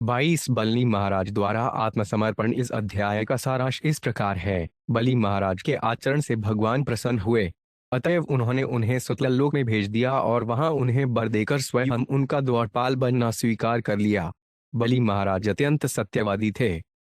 22 बली महाराज द्वारा आत्मसमर्पण। इस अध्याय का सारांश इस प्रकार है। बलि महाराज के आचरण से भगवान प्रसन्न हुए, अतएव उन्होंने उन्हें सुतलोक में भेज दिया और वहां उन्हें वर देकर स्वयं उनका द्वारपाल बनना स्वीकार कर लिया। बलि महाराज अत्यंत सत्यवादी थे।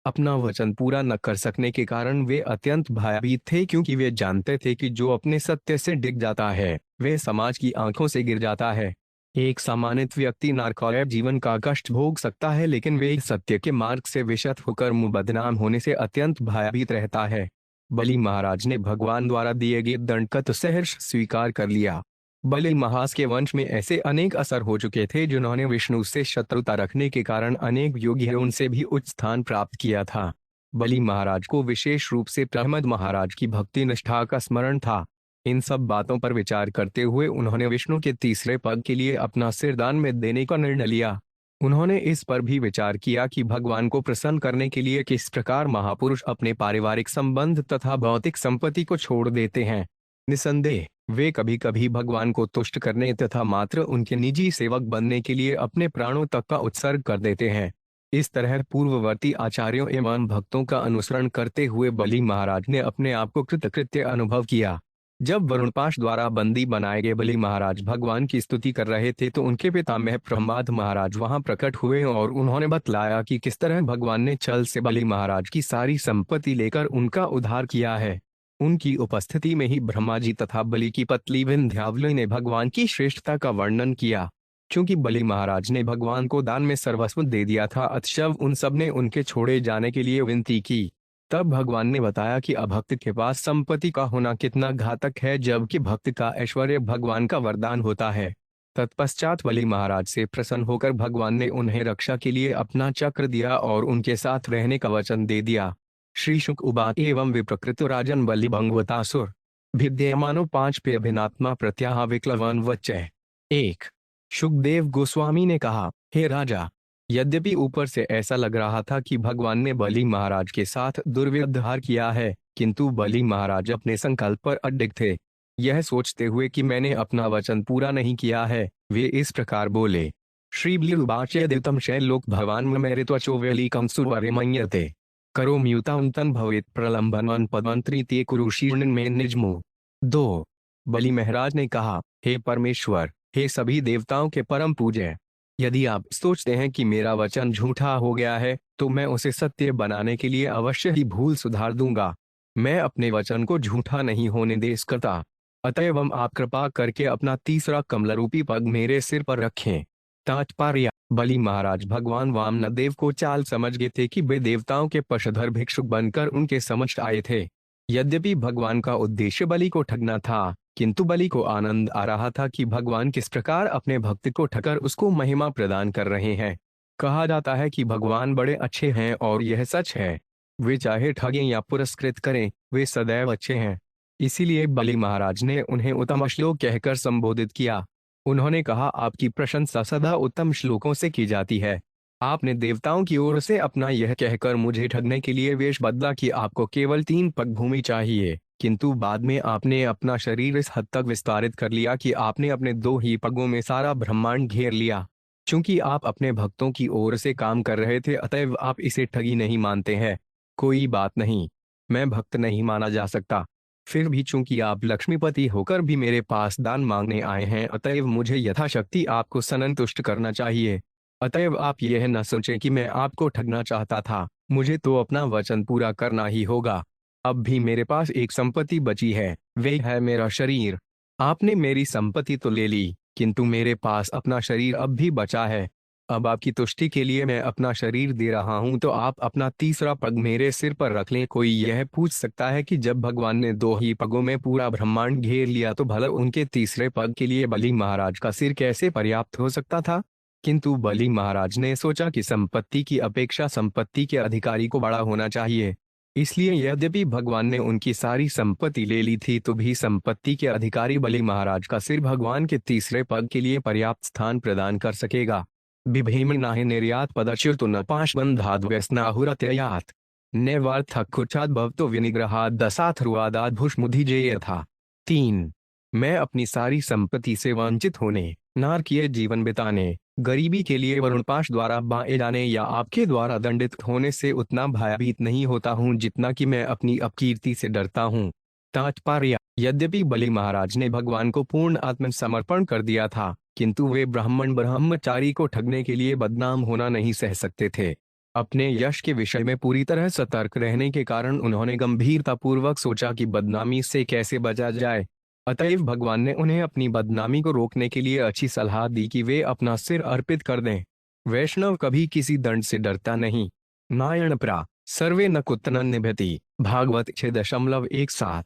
अपना वचन पूरा न कर सकने के कारण वे अत्यंत भयभीत थे, क्योंकि वे जानते थे कि जो अपने सत्य से डिग जाता है वे समाज की आंखों से गिर जाता है। एक सामान्य व्यक्ति नारकीय जीवन का कष्ट भोग सकता है, लेकिन वे सत्य के मार्ग से विशत होकर बदनाम होने से अत्यंत भयभीत रहता है। बलि महाराज ने भगवान द्वारा दिए गए दंड का तो सहर्ष स्वीकार कर लिया। बलि महाराज के वंश में ऐसे अनेक असर हो चुके थे जिन्होंने विष्णु से शत्रुता रखने के कारण अनेक योगियों उनसे भी उच्च स्थान प्राप्त किया था। बलि महाराज को विशेष रूप से प्रहमद महाराज की भक्ति निष्ठा का स्मरण था। इन सब बातों पर विचार करते हुए उन्होंने विष्णु के तीसरे पग के लिए अपना सिर दान में देने का निर्णय लिया। उन्होंने इस पर भी विचार किया कि भगवान को प्रसन्न करने के लिए किस प्रकार महापुरुष अपने पारिवारिक संबंध तथा भौतिक संपत्ति को छोड़ देते हैं। निसंदेह वे कभी कभी भगवान को तुष्ट करने तथा मात्र उनके निजी सेवक बनने के लिए अपने प्राणों तक का उत्सर्ग कर देते हैं। इस तरह पूर्ववर्ती आचार्यों एवं भक्तों का अनुसरण करते हुए बलि महाराज ने अपने आप को कृतकृत्य अनुभव किया। जब वरुणपाश द्वारा बंदी बनाए गए बलि महाराज भगवान की स्तुति कर रहे थे तो उनके पितामह प्रहलाद महाराज वहां प्रकट हुए और उन्होंने बतलाया कि किस तरह भगवान ने छल से बलि महाराज की सारी संपत्ति लेकर उनका उद्धार किया है। उनकी उपस्थिति में ही ब्रह्मा जी तथा बलि की पत्नी विंध्यावली ने भगवान की श्रेष्ठता का वर्णन किया। क्योंकि बलि महाराज ने भगवान को दान में सर्वस्व दे दिया था, अतएव उन सब ने उनके छोड़े जाने के लिए विनती की। तब भगवान ने बताया कि अभक्त के पास संपत्ति का होना कितना घातक है, जबकि भक्त का ऐश्वर्य भगवान का वरदान होता है। तत्पश्चात बलि महाराज से प्रसन्न होकर भगवान ने उन्हें रक्षा के लिए अपना चक्र दिया और उनके साथ रहने का वचन दे दिया। श्री शुक उवाच एवं विप्रकृत राजन बलि भंगवतासुर भिद्यमानो 5 पे अभिनात्मा प्रत्याह विक्लवन वच्चय। 1। शुकदेव गोस्वामी ने कहा, हे राजा, यद्यपि ऊपर से ऐसा लग रहा था कि भगवान ने बलि महाराज के साथ दुर्व्यवहार किया है, किंतु बलि महाराज अपने संकल्प पर अडिग थे। यह सोचते हुए कि मैंने अपना वचन पूरा नहीं किया है, वे इस प्रकार बोले। श्री बलिर्वाच यदितम शैलोक भगवान मेरे त्वचो व्यलीकम सुरवरे मन्यते करो म्यूतांतन भवेत प्रलंबन पदंत्रिते कुरु शीर्णन में निजमो। 2। बलि महाराज ने कहा, हे परमेश्वर, हे सभी देवताओं के परम पूज्य, यदि आप सोचते हैं कि मेरा वचन झूठा हो गया है तो मैं उसे सत्य बनाने के लिए अवश्य ही भूल सुधार दूंगा। मैं अपने वचन को झूठा नहीं होने दे सकता। अतएव आप कृपा करके अपना तीसरा कमलरूपी पग मेरे सिर पर रखें। तात्पर्य: बलि महाराज भगवान वामनदेव को चाल समझ गए थे कि वे देवताओं के पशधर भिक्षुक बनकर उनके समक्ष आए थे। यद्यपि भगवान का उद्देश्य बलि को ठगना था, किंतु बलि को आनंद आ रहा था कि भगवान किस प्रकार अपने भक्त को ठगकर उसको महिमा प्रदान कर रहे हैं। कहा जाता है कि भगवान बड़े अच्छे हैं और यह सच है। वे चाहे ठगें या पुरस्कृत करें, वे सदैव अच्छे हैं। इसीलिए बलि महाराज ने उन्हें उत्तम श्लोक कहकर संबोधित किया। उन्होंने कहा, आपकी प्रशंसा सदा उत्तम श्लोकों से की जाती है। आपने देवताओं की ओर से अपना यह कहकर मुझे ठगने के लिए वेश बदला कि आपको केवल 3 पग भूमि चाहिए, किंतु बाद में आपने अपना शरीर इस हद तक विस्तारित कर लिया कि आपने अपने 2 ही पगों में सारा ब्रह्मांड घेर लिया। चूंकि आप अपने भक्तों की ओर से काम कर रहे थे, अतएव आप इसे ठगी नहीं मानते हैं। कोई बात नहीं, मैं भक्त नहीं माना जा सकता। फिर भी चूंकि आप लक्ष्मीपति होकर भी मेरे पास दान मांगने आए हैं, अतएव मुझे यथाशक्ति आपको संतुष्ट करना चाहिए। अतएव आप यह न सोचें कि मैं आपको ठगना चाहता था। मुझे तो अपना वचन पूरा करना ही होगा। अब भी मेरे पास एक संपत्ति बची है, वे है मेरा शरीर। आपने मेरी संपत्ति तो ले ली, किंतु मेरे पास अपना शरीर अब भी बचा है। अब आपकी तुष्टि के लिए मैं अपना शरीर दे रहा हूं, तो आप अपना तीसरा पग मेरे सिर पर रख लें। कोई यह पूछ सकता है कि जब भगवान ने 2 ही पगों में पूरा ब्रह्मांड घेर लिया तो भला उनके तीसरे पग के लिए बलि महाराज का सिर कैसे पर्याप्त हो सकता था? किंतु बलि महाराज ने सोचा कि संपत्ति की अपेक्षा संपत्ति के अधिकारी को बड़ा होना चाहिए। इसलिए यद्यपि भगवान ने उनकी सारी संपत्ति ले ली थी, तो भी संपत्ति के अधिकारी बलि महाराज का सिर भगवान के तीसरे पग के लिए पर्याप्त स्थान प्रदान कर सकेगा। बिभेमनाहि निर्यात पदच्युत न पाशबंधाद व्यसनाहुरत्ययात नैवार्थक कुचाद भवतो विनिग्रहाद दशाथर्वादाद भुष्मुधिजेय था। 3। मैं अपनी सारी संपत्ति से वंचित होने नारकीय जीवन बिताने, गरीबी के लिए वरुणपाश द्वारा बाए जाने या आपके द्वारा दंडित होने से उतना भयभीत नहीं होता हूँ जितना कि मैं अपनी अपकीर्ति से डरता हूँ। तात्पर्य: यद्यपि बलि महाराज ने भगवान को पूर्ण आत्मसमर्पण कर दिया था, किंतु वे ब्राह्मण ब्रह्मचारी को ठगने के लिए बदनाम होना नहीं सह सकते थे। अपने यश के विषय में पूरी तरह सतर्क रहने के कारण उन्होंने गंभीरतापूर्वक सोचा कि बदनामी से कैसे बचा जाए। अतएव भगवान ने उन्हें अपनी बदनामी को रोकने के लिए अच्छी सलाह दी कि वे अपना सिर अर्पित कर दें। वैष्णव कभी किसी दंड से डरता नहीं। नारायण प्रा सर्वे न कुत्तन निभति। भागवत 6.17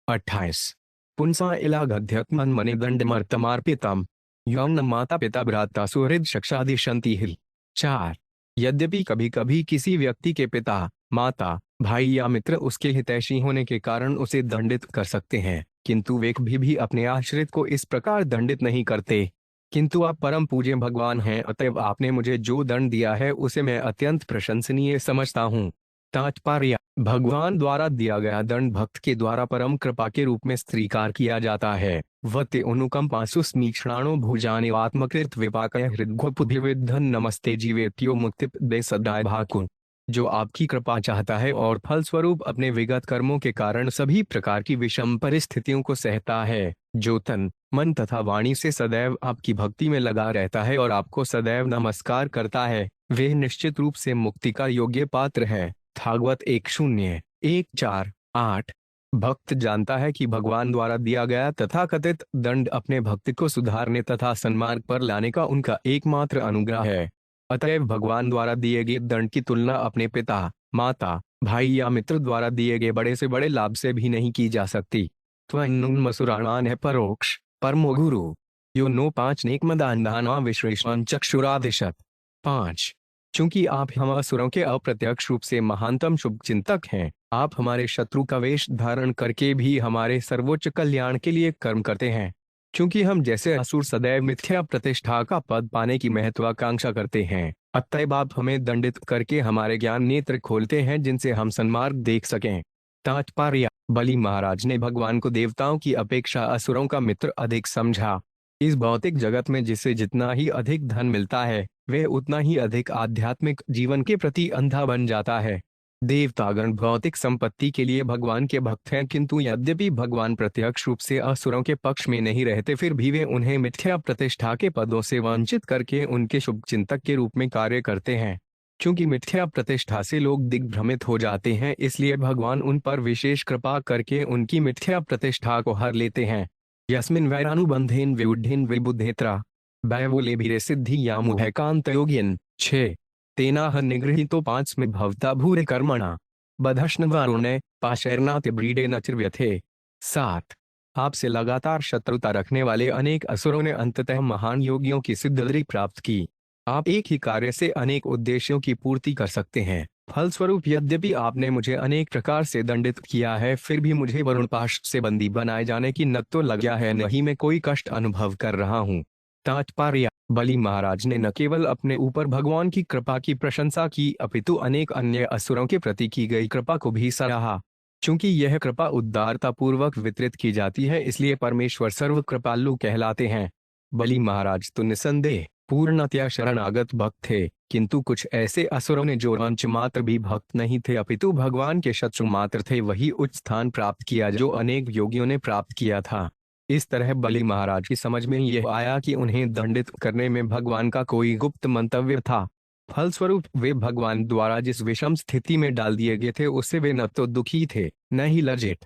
28। पुंसा इलागध्यत्मन मने दंड मर्तमार्पितम यौन न माता पिता भ्राता सुहृद शक्षादिशंति हिल। 4। यद्यपि कभी कभी किसी व्यक्ति के पिता, माता, भाई या मित्र उसके हितैषी होने के कारण उसे दंडित कर सकते हैं, किंतु वे कभी भी अपने आश्रित को इस प्रकार दंडित नहीं करते। किंतु आप परम पूज्य भगवान हैं, अतएव आपने मुझे जो दंड दिया है उसे मैं अत्यंत प्रशंसनीय समझता हूँ। तात्पर्य: भगवान द्वारा दिया गया दंड भक्त के द्वारा परम कृपा के रूप में स्वीकार किया जाता है। वते अनुकंपासुस्मीक्षणाणो भुजानि आत्मकृत विपाकय हृद्गोपुधिविद्धन नमस्ते जीवेत्यो मुक्तिपदे सदाय भाकुन। जो आपकी कृपा चाहता है और फलस्वरूप अपने विगत कर्मों के कारण सभी प्रकार की विषम परिस्थितियों को सहता है, जो तन, मन तथा वाणी से सदैव आपकी भक्ति में लगा रहता है और आपको सदैव नमस्कार करता है, वे निश्चित रूप से मुक्ति का योग्य पात्र है। भागवत 1.0.1.4.8। भक्त जानता है कि भगवान द्वारा दिया गया तथाकथित दंड अपने भक्त को सुधारने तथा सन्मार्ग पर लाने का उनका एकमात्र अनुग्रह है। अतएव भगवान द्वारा दिए गए दंड की तुलना अपने पिता, माता, भाई या मित्र द्वारा दिए गए बड़े से बड़े लाभ से भी नहीं की जा सकती। त्वन्नुन्मसुराणान है परोक्ष परमो गुरु यो नो 5 नेकमदान विश्लेषण चक्षुरादिशत। 5। चूंकि आप हम असुरों के अप्रत्यक्ष रूप से महानतम शुभ चिंतक हैं, आप हमारे शत्रु का वेश धारण करके भी हमारे सर्वोच्च कल्याण के लिए कर्म करते हैं। क्योंकि हम जैसे असुर सदैव मिथ्या प्रतिष्ठा का पद पाने की महत्वाकांक्षा करते हैं, अतएव आप हमें दंडित करके हमारे ज्ञान नेत्र खोलते हैं जिनसे हम सन्मार्ग देख सकें। तात्पर्य: बलि महाराज ने भगवान को देवताओं की अपेक्षा असुरों का मित्र अधिक समझा। इस भौतिक जगत में जिसे जितना ही अधिक धन मिलता है, वह उतना ही अधिक आध्यात्मिक जीवन के प्रति अंधा बन जाता है। देवतागण भौतिक संपत्ति के लिए भगवान के भक्त हैं, किंतु यद्यपि भगवान प्रत्यक्ष रूप से असुरों के पक्ष में नहीं रहते, फिर भी वे उन्हें मिथ्या प्रतिष्ठा के पदों से वंचित करके उनके शुभ चिंतक के रूप में कार्य करते हैं। क्योंकि मिथ्या प्रतिष्ठा से लोग दिग्भ्रमित हो जाते हैं, इसलिए भगवान उन पर विशेष कृपा करके उनकी मिथ्या प्रतिष्ठा को हर लेते हैं। यस्मिन वैरानुबंधेन विबुद्धेन विबुद्धेत्रा दैवोले भीरे सिद्धि यामुह कांत योगिन। 6। तेनाह निगृहीतो 5 में भवता भूरे कर्मणा बधश्न वारुणे पाशैर्नाति ब्रीडे नचिर्व्यथे। 7। आपसे लगातार शत्रुता रखने वाले अनेक असुरों ने अंततः महान योगियों की सिद्धि प्राप्त की। आप एक ही कार्य से अनेक उद्देश्यों की पूर्ति कर सकते हैं। फलस्वरूप यद्यपि आपने मुझे अनेक प्रकार से दंडित किया है, फिर भी मुझे वरुणपाश से बंदी बनाए जाने की नत तो लग गया है, नहीं मैं कोई कष्ट अनुभव कर रहा हूँ। तात्पर्य: बलि महाराज ने न केवल अपने ऊपर भगवान की कृपा की प्रशंसा की, अपितु अनेक अन्य असुरों के प्रति की गई कृपा को भी सराहा। चूंकि यह कृपा उदारता पूर्वक वितरित की जाती है, इसलिए परमेश्वर सर्व कृपालु कहलाते हैं। बलि महाराज तो निसंदेह पूर्णतया शरणागत भक्त थे, किंतु कुछ ऐसे असुरों ने जो अंश मात्र भी भक्त नहीं थे अपितु भगवान के शत्रु मात्र थे, वही उच्च स्थान प्राप्त किया जो अनेक योगियों ने प्राप्त किया था। इस तरह बलि महाराज की समझ में यह आया कि उन्हें दंडित करने में भगवान का कोई गुप्त मंतव्य था। फलस्वरूप वे भगवान द्वारा जिस विषम स्थिति में डाल दिए गए थे, उससे वे न तो दुखी थे, न ही लज्जित।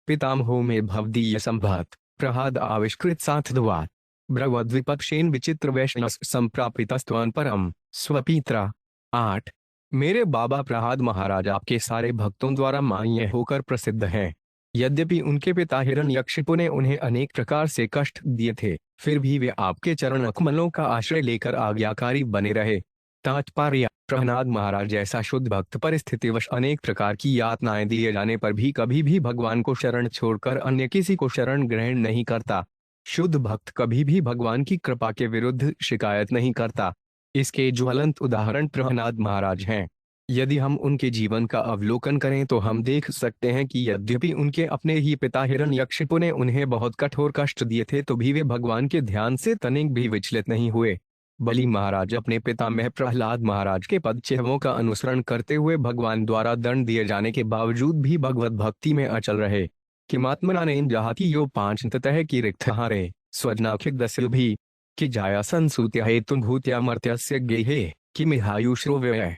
पितामहो में भवदीय संभत प्रहाद आविष्कृत साथद्वात ब्रवद्विपक्षेन विचित्र वैष्णस संप्रापितस्त्वं परम स्वपित्रा। 8। मेरे बाबा प्रहाद महाराज आपके सारे भक्तों द्वारा मान्य होकर प्रसिद्ध हैं। यद्यपि उनके पिता हिरण्यकशिपु ने उन्हें अनेक प्रकार से कष्ट दिए थे, फिर भी वे आपके चरण कमलों का आश्रय लेकर आज्ञाकारी बने रहे। तात्पर्य: प्रहलाद महाराज जैसा शुद्ध भक्त परिस्थितिवश अनेक प्रकार की यातनाएं दिए जाने पर भी कभी भी भगवान को शरण छोड़कर अन्य किसी को शरण ग्रहण नहीं करता। शुद्ध भक्त कभी भी भगवान की कृपा के विरुद्ध शिकायत नहीं करता। इसके ज्वलंत उदाहरण प्रहलाद महाराज हैं। यदि हम उनके जीवन का अवलोकन करें तो हम देख सकते हैं कि यद्यपि उनके अपने ही पिता हिरण्यकशिपु ने उन्हें बहुत कठोर कष्ट दिए थे तो भी वे भगवान के ध्यान से तनिक भी विचलित नहीं हुए। बलि महाराज अपने पितामह प्रहलाद महाराज के पदचिह्नों का अनुसरण करते हुए भगवान द्वारा दंड दिए जाने के बावजूद भी भगवत भक्ति में अचल रहे। किमात्मना ने जाति यो पांच ततः की रिक्त हारे स्वजनाखिक दस्य भी कि जाया संसूत्य हेतु भूत्या मर्त्यस्य गेहे कि मिहायुष्रो व्यय।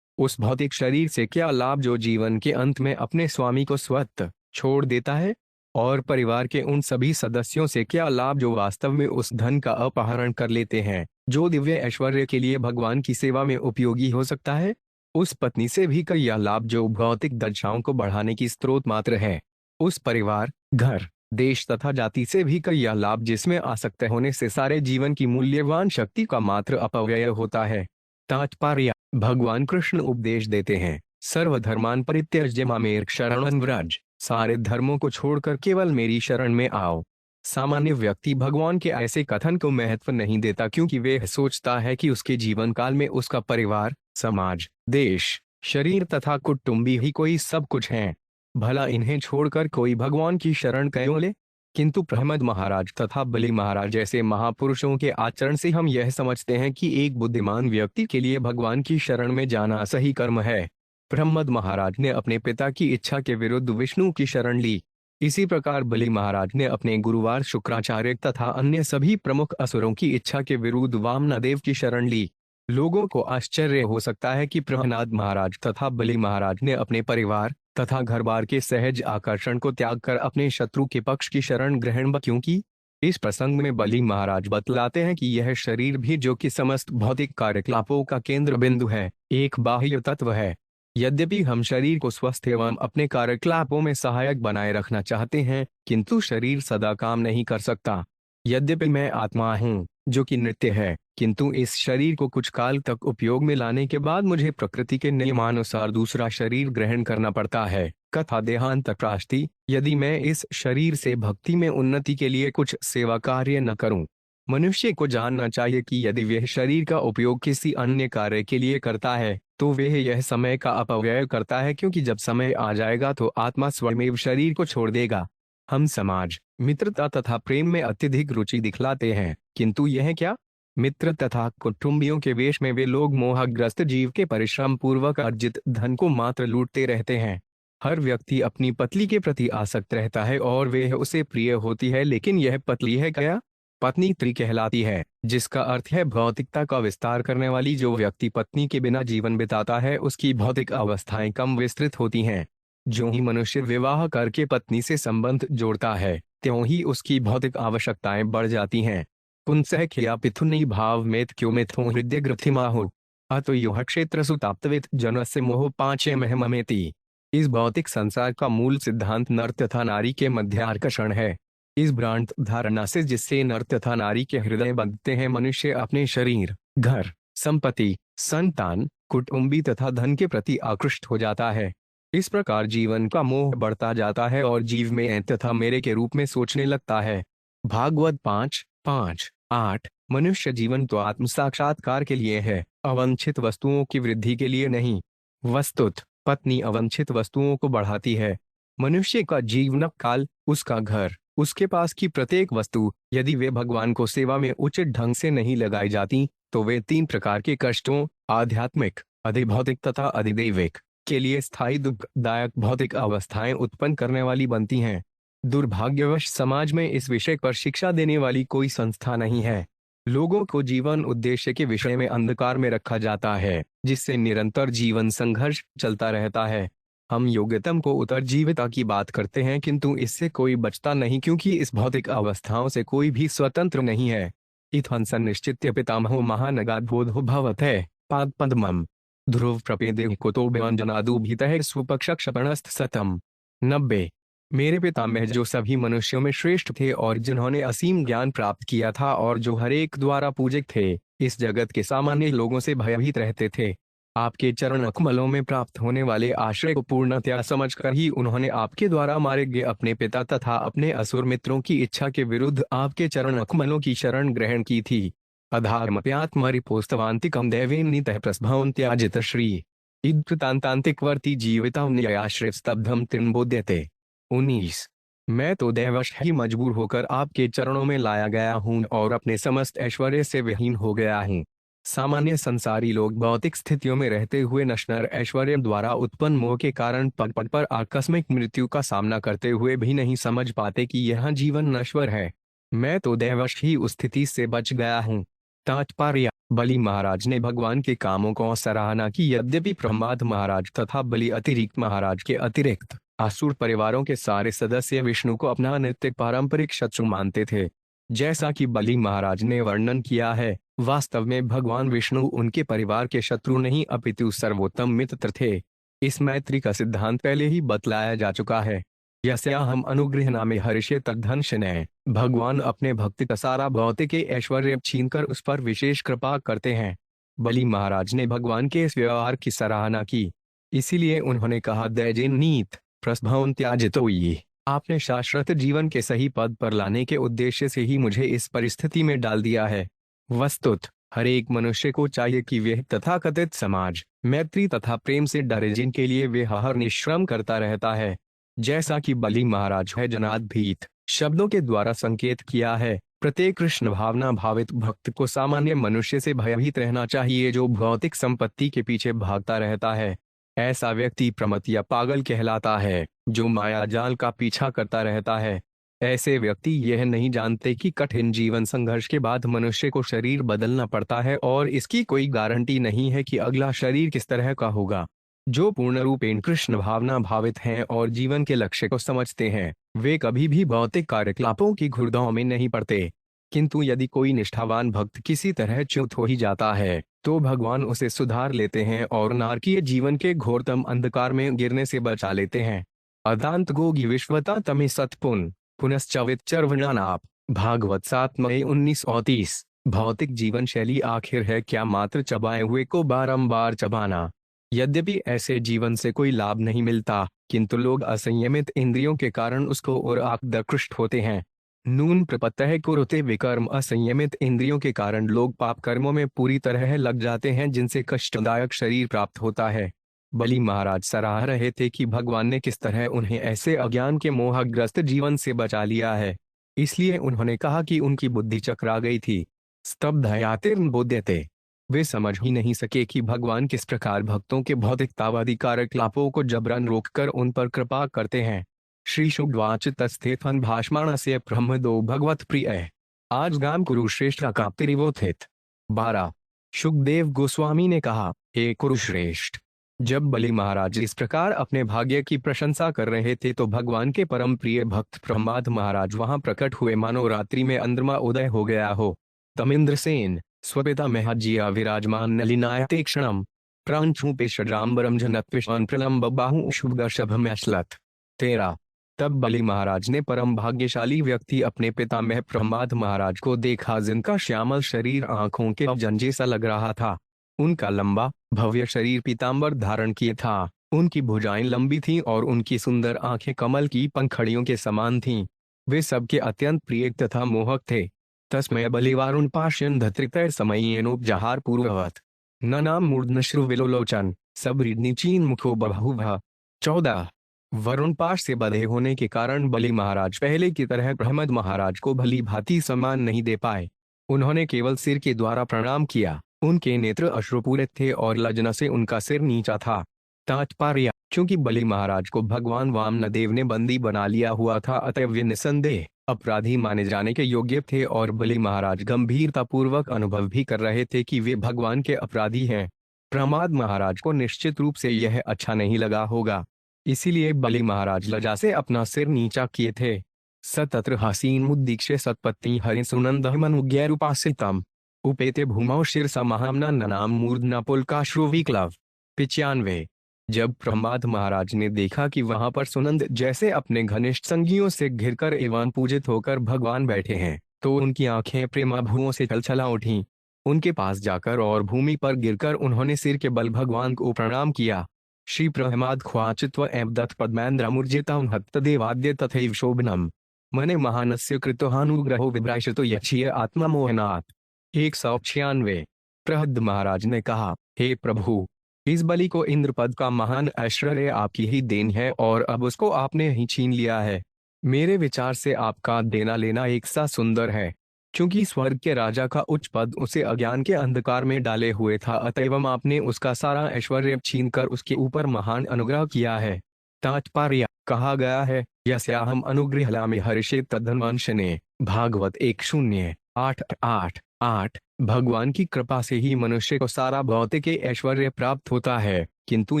उस भौतिक शरीर से क्या लाभ जो जीवन के अंत में अपने स्वामी को स्वतः छोड़ देता है, और परिवार के उन सभी सदस्यों से क्या लाभ जो वास्तव में उस धन का अपहरण कर लेते हैं जो दिव्य ऐश्वर्य के लिए भगवान की सेवा में उपयोगी हो सकता है। उस पत्नी से भी कई लाभ जो भौतिक दशाओं को बढ़ाने की स्रोत मात्र है। उस परिवार, घर, देश तथा जाति से भी कई लाभ जिसमें आसक्त होने से सारे जीवन की मूल्यवान शक्ति का मात्र अपव्यय होता है। तात्पर्य: भगवान कृष्ण उपदेश देते हैं, सर्वधर्मान परित्यज्य मामेक शरणं व्रज, सारे धर्मों को छोड़कर केवल मेरी शरण में आओ। सामान्य व्यक्ति भगवान के ऐसे कथन को महत्व नहीं देता क्योंकि वे सोचता है कि उसके जीवन काल में उसका परिवार, समाज, देश, शरीर तथा कुटुंबी ही कोई सब कुछ हैं। भला इन्हें छोड़कर कोई भगवान की शरण क्यों ले। किंतु प्रहमद महाराज तथा बलि महाराज जैसे महापुरुषों के आचरण से हम यह समझते हैं कि एक बुद्धिमान व्यक्ति के लिए भगवान की शरण में जाना सही कर्म है। प्रहमद महाराज ने अपने पिता की इच्छा के विरुद्ध विष्णु की शरण ली। इसी प्रकार बलि महाराज ने अपने गुरुवार शुक्राचार्य तथा अन्य सभी प्रमुख असुरों की इच्छा के विरुद्ध वामनदेव की शरण ली। लोगों को आश्चर्य हो सकता है कि प्रहलाद महाराज तथा बलि महाराज ने अपने परिवार तथा घर बार के सहज आकर्षण को त्याग कर अपने शत्रु के पक्ष की शरण ग्रहण क्योंकि इस प्रसंग में बलि महाराज बतलाते हैं कि यह शरीर भी जो कि समस्त भौतिक कार्यकलापों का केंद्र बिंदु है, एक बाह्य तत्व है। यद्यपि हम शरीर को स्वस्थ एवं अपने कार्यकलापों में सहायक बनाए रखना चाहते हैं किंतु शरीर सदा काम नहीं कर सकता। यद्यपि मैं आत्मा हूँ जो कि नित्य है किंतु इस शरीर को कुछ काल तक उपयोग में लाने के बाद मुझे प्रकृति के नियमानुसार दूसरा शरीर ग्रहण करना पड़ता है। कथा देहांत प्राश्ति: यदि मैं इस शरीर से भक्ति में उन्नति के लिए कुछ सेवा कार्य न करूं। मनुष्य को जानना चाहिए कि यदि वह शरीर का उपयोग किसी अन्य कार्य के लिए करता है तो वह यह समय का अपव्यय करता है क्योंकि जब समय आ जाएगा तो आत्मा स्वयं शरीर को छोड़ देगा। हम समाज, मित्रता तथा प्रेम में अत्यधिक रुचि दिखलाते हैं किंतु यह क्या, मित्र तथा कुटुंबियों के वेश में वे लोग मोहग्रस्त जीव के परिश्रम पूर्वक अर्जित धन को मात्र लूटते रहते हैं। हर व्यक्ति अपनी पत्नी के प्रति आसक्त रहता है और वह उसे प्रिय होती है, लेकिन यह पत्नी है क्या? पत्नी स्त्री कहलाती है, जिसका अर्थ है भौतिकता का विस्तार करने वाली। जो व्यक्ति पत्नी के बिना जीवन बिताता है उसकी भौतिक अवस्थाएं कम विस्तृत होती हैं। जो ही मनुष्य विवाह करके पत्नी से संबंध जोड़ता है त्यों ही उसकी भौतिक आवश्यकताएं बढ़ जाती हैं। पुंसः खिया पिथुनी भाव मेत क्यों मिथुन हृदय ग्रथिमाहु अतो युह क्षेत्र सुताप्तवित जनस्य मोह पांचे महममेति। इस भौतिक संसार का मूल सिद्धांत नर तथा नारी के मध्याकर्षण है। इस भ्रांत धारणा से जिससे नर तथा नारी के हृदय बंधते हैं मनुष्य अपने शरीर, घर, संपत्ति, संतान, कुटुंबी तथा धन के प्रति आकृष्ट हो जाता है। इस प्रकार जीवन का मोह बढ़ता जाता है और जीव में तथा मेरे के रूप में सोचने लगता है। भागवत 5:5-8। मनुष्य जीवन तो आत्म साक्षात्कार के लिए है, अवांछित वस्तुओं की वृद्धि के लिए नहीं। वस्तुत पत्नी अवांछित वस्तुओं को बढ़ाती है। मनुष्य का जीवन काल, उसका घर, उसके पास की प्रत्येक वस्तु यदि वे भगवान को सेवा में उचित ढंग से नहीं लगाई जाती तो वे 3 प्रकार के कष्टों, आध्यात्मिक, अधिभौतिक तथा अधिदैविक के लिए स्थायी दुखदायक भौतिक अवस्थाएं उत्पन्न करने वाली बनती हैं। दुर्भाग्यवश समाज में इस विषय पर शिक्षा देने वाली कोई संस्था नहीं है। लोगों को जीवन उद्देश्य के विषय में अंधकार में रखा जाता है, जिससे निरंतर जीवन संघर्ष चलता रहता है। हम योग्यतम को उत्तरजीविता की बात करते हैं किंतु इससे कोई बचता नहीं क्योंकि इस भौतिक अवस्थाओं से कोई भी स्वतंत्र नहीं है। इत्थं सन्निश्चित्य पितामहो महानगाद्बोधो भवतः पाद पद्मम् ध्रुव प्रपेदे कुतो व्यंजनादुभितः स्वपक्षक्षपणस्थ सतम। 90। मेरे पितामह जो सभी मनुष्यों में श्रेष्ठ थे और जिन्होंने असीम ज्ञान प्राप्त किया था और जो हर एक द्वारा पूजित थे, इस जगत के सामान्य लोगों से भयभीत रहते थे। आपके चरण कमलों में प्राप्त होने वाले आश्रय को पूर्णतया समझकर ही उन्होंने आपके द्वारा मारे गए अपने पिता तथा अपने असुर मित्रों की इच्छा के विरुद्ध आपके चरण कमलों की शरण ग्रहण की थी। अधार्मप्यात्मरिपोस्तवान्तिकं दैवेन नीतः प्रस्भवन्त्याजित श्री। इद्वृतान्तान्तिकवर्ती जीवितां न्ययाश्रय स्तब्धम तृणबोध्यते। 19। मैं तो दैवश ही मजबूर होकर आपके चरणों में लाया गया हूँ और अपने समस्त ऐश्वर्य से विहीन हो गया हूँ। सामान्य संसारी लोग भौतिक स्थितियों में रहते हुए नश्वर ऐश्वर्य द्वारा उत्पन्न मोह के कारण पग पग पर आकस्मिक मृत्यु का सामना करते हुए भी नहीं समझ पाते कि यह जीवन नश्वर है। मैं तो दैवश ही उस स्थिति से बच गया हूँ। तात्पर्य: बलि महाराज ने भगवान के कामों को सराहना की। यद्यपि प्रह्लाद महाराज तथा बलि अतिरिक्त महाराज के अतिरिक्त असुर परिवारों के सारे सदस्य विष्णु को अपना नैतिक पारंपरिक शत्रु मानते थे। जैसा कि बलि महाराज ने वर्णन किया है, वास्तव में भगवान विष्णु उनके परिवार के शत्रु नहीं अपितु सर्वोत्तम मित्र थे। इस मैत्री का सिद्धांत पहले ही बतलाया जा चुका है। यस्या हम अनुग्रह नामे हर्षे तद्धनशनय। भगवान अपने भक्त का सारा भौतिक ऐश्वर्य छीनकर उस पर विशेष कृपा करते हैं। बलि महाराज ने भगवान के इस व्यवहार की सराहना की। इसीलिए उन्होंने कहा, दैजिन्नीत प्रस्भवं त्याजितोयि। आपने शाश्वत जीवन के सही पद पर लाने के उद्देश्य से ही मुझे इस परिस्थिति में डाल दिया है। वस्तुत हर एक मनुष्य को चाहिए कि वह तथाकथित समाज, मैत्री तथा प्रेम से डरे, जिनके लिए वे हर निश्रम करता रहता है। जैसा कि बलि महाराज है जनाद भीत शब्दों के द्वारा संकेत किया है, प्रत्येक कृष्ण भावना भावित भक्त को सामान्य मनुष्य से भयभीत रहना चाहिए जो भौतिक संपत्ति के पीछे भागता रहता है। ऐसा व्यक्ति प्रमत या पागल कहलाता है, जो माया जाल का पीछा करता रहता है। ऐसे व्यक्ति यह नहीं जानते कि कठिन जीवन संघर्ष के बाद मनुष्य को शरीर बदलना पड़ता है और इसकी कोई गारंटी नहीं है कि अगला शरीर किस तरह का होगा। जो पूर्ण रूपेण कृष्ण भावना भावित हैं और जीवन के लक्ष्य को समझते हैं, वे कभी भी भौतिक कार्यकलापों की घुड़दौड़ में नहीं पड़ते। किंतु यदि कोई निष्ठावान भक्त किसी तरह च्युत हो ही जाता है, तो भगवान उसे सुधार लेते हैं और नारकीय जीवन के घोरतम अंधकार में गिरने से बचा लेते हैं। अदांत गोगी विश्वता तमे सतपुन पुनश्चवित चर्वणानाप। भागवत 7:19-30। भौतिक जीवन शैली आखिर है क्या? मात्र चबाए हुए को बारंबार चबाना। यद्यपि ऐसे जीवन से कोई लाभ नहीं मिलता, किंतु लोग असंयमित इंद्रियों के कारण उसको और आकृष्ट होते हैं। नून प्रपत्तः कुरुते विकर्म। असंयमित इंद्रियों के कारण लोग पाप कर्मों में पूरी तरह लग जाते हैं, जिनसे कष्टदायक शरीर प्राप्त होता है। बलि महाराज सराह रहे थे कि भगवान ने किस तरह उन्हें ऐसे अज्ञान के मोहग्रस्त जीवन से बचा लिया है। इसलिए उन्होंने कहा कि उनकी बुद्धि चकरा गई थी। स्तब्धयातिर्न बोध्यते। वे समझ ही नहीं सके कि भगवान किस प्रकार भक्तों के भौतिकतावादी कार्यकलापों को जबरन रोककर उन पर कृपा करते हैं। श्री शुकवाच तस्थेथन भाषमाणस्य ब्रह्मदो भगवत प्रिय। आज गाम कुरुश्रेष्ठ का तिरिवोथित। 12। शुकदेव गोस्वामी ने कहा, हे कुरुश्रेष्ठ, जब बलि महाराज इस प्रकार अपने भाग्य की प्रशंसा कर रहे थे तो भगवान के परम प्रिय भक्त प्रह्लाद महाराज वहां प्रकट हुए मानो रात्रि में अंद्रमा उदय हो गया हो। तमिंद्रसेन स्वपिता महजिया विराजमान नलिनायते क्षणम प्रांशुपे षड्राम्बरम जनत्विष्ण प्रलम्ब बाहु शुभगशभम्यश्लत। 13। तब बलि महाराज ने परम भाग्यशाली व्यक्ति अपने पितामह प्रह्लाद महाराज को देखा, जिनका श्यामल शरीर आंखों के अवजन जैसा लग रहा था। उनका लंबा भव्य शरीर पीतांबर धारण किए था। उनकी भुजाएं लंबी थीं और उनकी सुंदर आंखें कमल की पंखड़ियों के समान थीं। वे सबके अत्यंत प्रिय तथा मोहक थे। तस्मय बलिवारुण पाश्यन धत्रितय समयेनोपजहार पूर्ववत न नाम मूर्धनश्रु विलोलोचन सबरीडनीचीन मुखो बहुभः। 14। वरुण पाश से बंधे होने के कारण बलि महाराज पहले की तरह प्रह्लाद महाराज को भली भांति सम्मान नहीं दे पाए। उन्होंने केवल सिर के द्वारा प्रणाम किया। उनके नेत्र अश्रुपूरित थे और लज्जा से उनका सिर नीचा था। तात्पर्य: क्योंकि बलि महाराज को भगवान वामनदेव ने बंदी बना लिया हुआ था, अतः वे निसंदेह अपराधी माने जाने के योग्य थे और बलि महाराज गंभीरतापूर्वक अनुभव भी कर रहे थे कि वे भगवान के अपराधी हैं। प्रह्लाद महाराज को निश्चित रूप से यह अच्छा नहीं लगा होगा, इसीलिए बलि महाराज लज्जा से अपना सिर नीचा किए थे। सतत्र हसीन मुद्दीक्षे सत्पत्ति हरि सुनंदमनुज्ञैरुपासितम उपेते भूमौ शिरसा महामना ननाम मूर्धना पुलकाश्रुविक्लव। 95। जब प्रह्लाद महाराज ने देखा कि वहां पर सुनंद जैसे अपने घनिष्ठ संगियों से घिरकर एवं पूजित होकर भगवान बैठे हैं, तो उनकी आंखें प्रेमाभुओं से छलछला उठीं। उनके पास जाकर और भूमि पर गिरकर उन्होंने सिर के बल भगवान को प्रणाम किया। श्री प्रह्लाद ख्वाचित्व एवदत्त पद्मेन्द्रमुर्जितं हत्तदेवाद्य तथैव शोभनम मने महानस्य कृतोहानुग्रहो विभ्राशितो यक्षीय आत्ममोहनात्। 196। प्रह्लाद महाराज ने कहा, हे प्रभु, इस बलि को इंद्रपद का महान ऐश्वर्य आपकी ही देन है और अब उसको आपने ही छीन लिया है। मेरे विचार से आपका देना लेना एक सा सुंदर है। क्योंकि स्वर्ग के राजा का उच्च पद उसे अज्ञान के अंधकार में डाले हुए था, अतएव आपने उसका सारा ऐश्वर्य छीनकर उसके ऊपर महान अनुग्रह किया है। तात्पर्य कहा गया है, यस्याहम अनुगृह्णामि हर्षे तद्धन्वंशने। भागवत 1:08-8। भगवान की कृपा से ही मनुष्य को सारा भौतिक ऐश्वर्य प्राप्त होता है, किंतु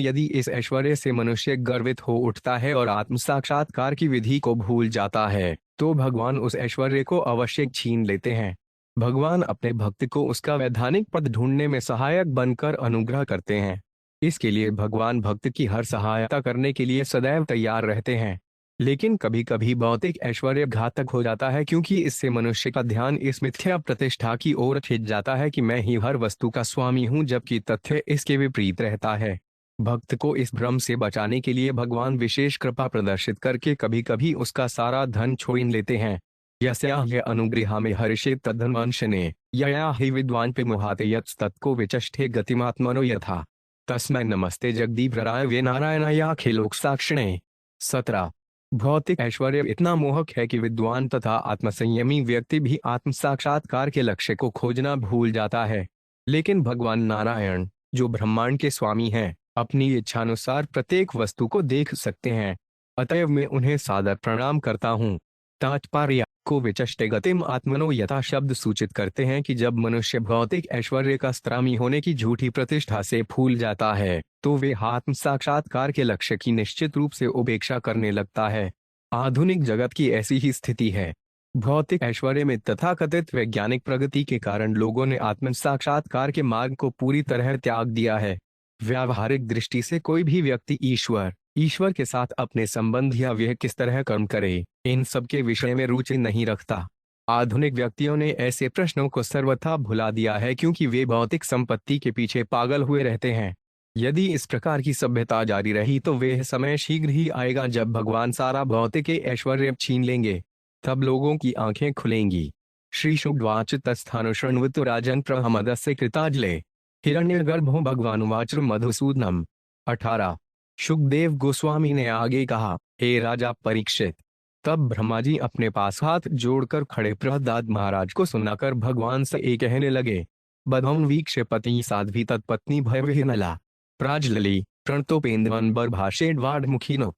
यदि इस ऐश्वर्य से मनुष्य गर्वित हो उठता है और आत्म साक्षात्कार की विधि को भूल जाता है, तो भगवान उस ऐश्वर्य को अवश्य छीन लेते हैं। भगवान अपने भक्त को उसका वैधानिक पद ढूंढने में सहायक बनकर अनुग्रह करते हैं। इसके लिए भगवान भक्त की हर सहायता करने के लिए सदैव तैयार रहते हैं। लेकिन कभी कभी भौतिक ऐश्वर्य घातक हो जाता है, क्योंकि इससे मनुष्य का ध्यान इस मिथ्या प्रतिष्ठा की ओर खिंच जाता है कि मैं ही हर वस्तु का स्वामी हूं, जबकि तथ्य इसके विपरीत रहता है। भक्त को इस भ्रम से बचाने के लिए भगवान विशेष कृपा प्रदर्शित करके कभी कभी उसका सारा धन छीन लेते हैं। यस्याह अनुगृहा में हर्षे तद्धन्वंशने यया हि विद्वान पे मुहाते यत्तत्को विचष्टे गतिमात्मनो यथा। तस्मै नमस्ते जगदीश्वराय वे नारायणायाखिलोक साक्षिणे। 17। भौतिक ऐश्वर्य इतना मोहक है कि विद्वान तथा आत्मसंयमी व्यक्ति भी आत्म साक्षात्कार के लक्ष्य को खोजना भूल जाता है। लेकिन भगवान नारायण, जो ब्रह्मांड के स्वामी हैं, अपनी इच्छानुसार प्रत्येक वस्तु को देख सकते हैं। अतएव मैं उन्हें सादर प्रणाम करता हूँ। तात्पर्य को विचष्टे गतिम आत्मनो यथा शब्द सूचित करते हैं कि जब मनुष्य भौतिक ऐश्वर्य का स्त्रामी होने की झूठी प्रतिष्ठा से फूल जाता है, तो वे आत्म साक्षात्कार के लक्ष्य की निश्चित रूप से उपेक्षा करने लगता है। आधुनिक जगत की ऐसी ही स्थिति है। भौतिक ऐश्वर्य में तथाकथित वैज्ञानिक प्रगति के कारण लोगों ने आत्म साक्षात्कार के मार्ग को पूरी तरह त्याग दिया है। व्यावहारिक दृष्टि से कोई भी व्यक्ति ईश्वर के साथ अपने संबंध या वह किस तरह कर्म करे, इन सब के विषय में रुचि नहीं रखता। आधुनिक व्यक्तियों ने ऐसे प्रश्नों को सर्वथा भुला दिया है, क्योंकि वे भौतिक संपत्ति के पीछे पागल हुए रहते हैं। यदि इस प्रकार की सभ्यता जारी रही तो वह समय शीघ्र ही आएगा जब भगवान सारा भौतिक ऐश्वर्य छीन लेंगे। तब लोगों की आंखें खुलेंगी। श्री शुकवाच तत्स्थानु शृण्वतु राजन प्रहमदस्य कृताजले हिरण्यगर्भो भगवानुवाच मधुसूदनम। 18। सुखदेव गोस्वामी ने आगे कहा, हे राजा परीक्षित, तब ब्रह्मा जी अपने पास हाथ जोड़कर खड़े प्रहलाद महाराज को सुनाकर भगवान से ये कहने लगे, बधम वीक्ष पति साध्वी तत्पत्नी भयविह्वला प्राजलली प्रणतोपेन्द्रन भाषेडवाड मुखीनोप।